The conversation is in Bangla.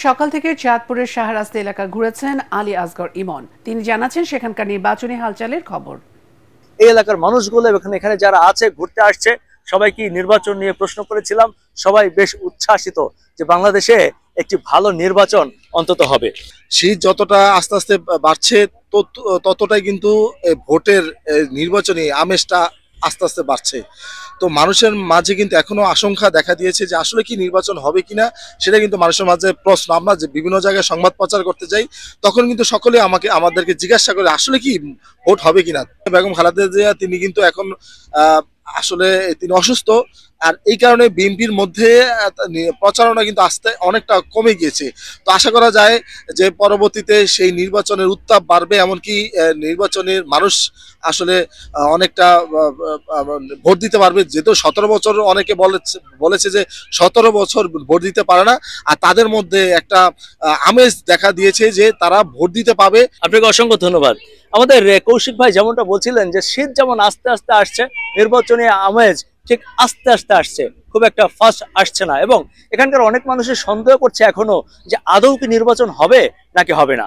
সকাল থেকে চাঁদপুরের শাহরাস্তা এলাকা ঘুরেছেন আলী আসগর ইমন। তিনি জানাচ্ছেন সেখানকার নির্বাচনী হালচালের খবর। এই এলাকার মানুষগুলো এখানে যারা আছে ঘুরতে আসছে সবাইকে নির্বাচন নিয়ে প্রশ্ন করেছিলাম। সবাই বেশ উচ্ছ্বাসিত যে বাংলাদেশে একটি ভালো নির্বাচন অন্তত হবে। শীত যতটা আস্তে আস্তে বাড়ছে ততটাই কিন্তু ভোটের নির্বাচনী আমেজটা আস্তে আস্তে বাড়ছে। তো মানুষের মাঝে কিন্তু এখনো আশঙ্কা দেখা দিয়েছে যে আসলে কি নির্বাচন হবে কিনা, সেটা কিন্তু মানুষের মাঝে প্রশ্ন। আমরা যে বিভিন্ন জায়গায় সংবাদ প্রচার করতে যাই তখন কিন্তু সকলে আমাদেরকে জিজ্ঞাসা করে আসলে কি ভোট হবে কিনা। বেগম খালেদা জিয়া তিনি কিন্তু এখন আসলে তিনি অসুস্থ, আর এই কারণে বিএনপির মধ্যে প্রচারণা কিন্তু আস্তে অনেকটা কমে গিয়েছে। তো আশা করা যায় যে পরবর্তীতে সেই নির্বাচনের উত্তাপ বাড়বে, এমনকি নির্বাচনের মানুষ আসলে অনেকটা ভোট দিতে পারবে। যেহেতু 17 বছর অনেকে বলেছে যে 17 বছর ভোট দিতে পারে না, আর তাদের মধ্যে একটা আমেজ দেখা দিয়েছে যে তারা ভোট দিতে পাবে। আপনাকে অসংখ্য ধন্যবাদ। আমাদের কৌশিক ভাই যেমনটা বলছিলেন যে শীত যেমন আস্তে আস্তে আসছে, নির্বাচনী আমেজ ঠিক আস্তে আস্তে আসছে, খুব একটা ফাস্ট আসছে না। এবং এখানকার অনেক মানুষের সন্দেহ করছে এখনো যে আদৌ কি নির্বাচন হবে নাকি হবে না।